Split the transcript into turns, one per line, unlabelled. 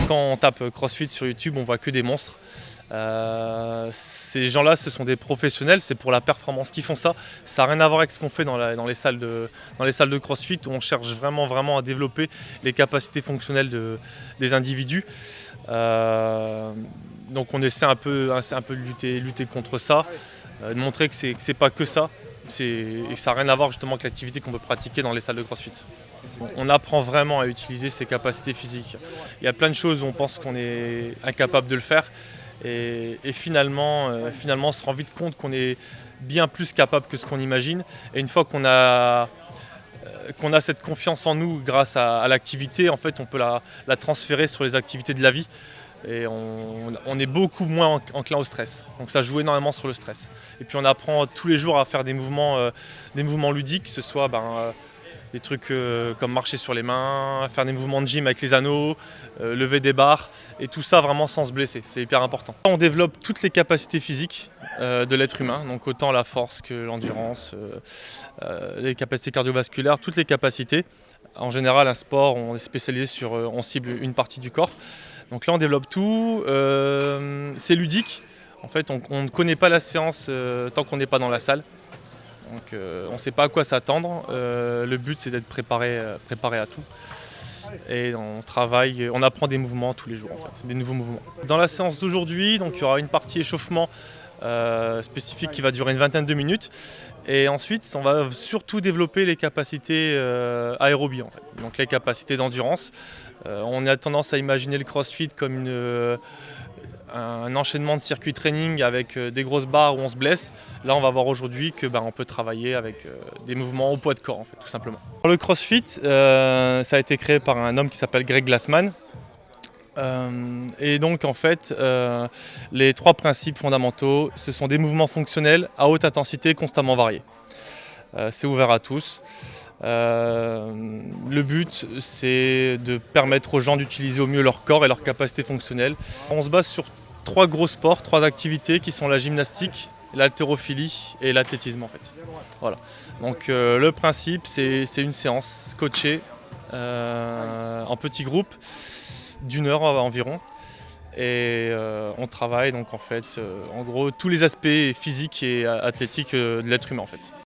Quand on tape CrossFit sur YouTube, on voit que des monstres. Ces gens-là, ce sont des professionnels, c'est pour la performance qu'ils font ça. Ça n'a rien à voir avec ce qu'on fait dans les salles de CrossFit, où on cherche vraiment à développer les capacités fonctionnelles des individus. Donc on essaie un peu de lutter contre ça, de montrer que c'est pas que ça. Et ça n'a rien à voir justement avec l'activité qu'on peut pratiquer dans les salles de CrossFit. On apprend vraiment à utiliser ses capacités physiques. Il y a plein de choses où on pense qu'on est incapable de le faire et finalement, on se rend vite compte qu'on est bien plus capable que ce qu'on imagine. Et une fois qu'on a cette confiance en nous grâce à l'activité, en fait, on peut la transférer sur les activités de la vie. Et on est beaucoup moins enclin au stress. Donc ça joue énormément sur le stress. Et puis on apprend tous les jours à faire des mouvements ludiques, que ce soit des trucs comme marcher sur les mains, faire des mouvements de gym avec les anneaux, lever des barres, et tout ça vraiment sans se blesser, c'est hyper important. On développe toutes les capacités physiques de l'être humain, donc autant la force que l'endurance, les capacités cardiovasculaires, toutes les capacités. En général, un sport, on est spécialisé on cible une partie du corps. Donc là, on développe tout, c'est ludique. En fait, on ne connaît pas la séance tant qu'on n'est pas dans la salle. Donc on ne sait pas à quoi s'attendre. Le but, c'est d'être préparé à tout. Et on apprend des mouvements tous les jours, en fait, des nouveaux mouvements. Dans la séance d'aujourd'hui, donc, il y aura une partie échauffement spécifique qui va durer une vingtaine de minutes. Et ensuite, on va surtout développer les capacités aérobie, en fait. Donc les capacités d'endurance. On a tendance à imaginer le CrossFit comme un enchaînement de circuits training avec des grosses barres où on se blesse. Là, on va voir aujourd'hui que on peut travailler avec des mouvements au poids de corps, en fait, tout simplement. Le CrossFit, ça a été créé par un homme qui s'appelle Greg Glassman. Et donc en fait, les trois principes fondamentaux, ce sont des mouvements fonctionnels à haute intensité constamment variés. C'est ouvert à tous. Le but, c'est de permettre aux gens d'utiliser au mieux leur corps et leurs capacités fonctionnelles. On se base sur trois gros sports, trois activités qui sont la gymnastique, l'haltérophilie et l'athlétisme, en fait. Voilà. Donc le principe, c'est une séance coachée en petits groupes d'1 heure environ. Et on travaille donc en fait en gros tous les aspects physiques et athlétiques de l'être humain, en fait.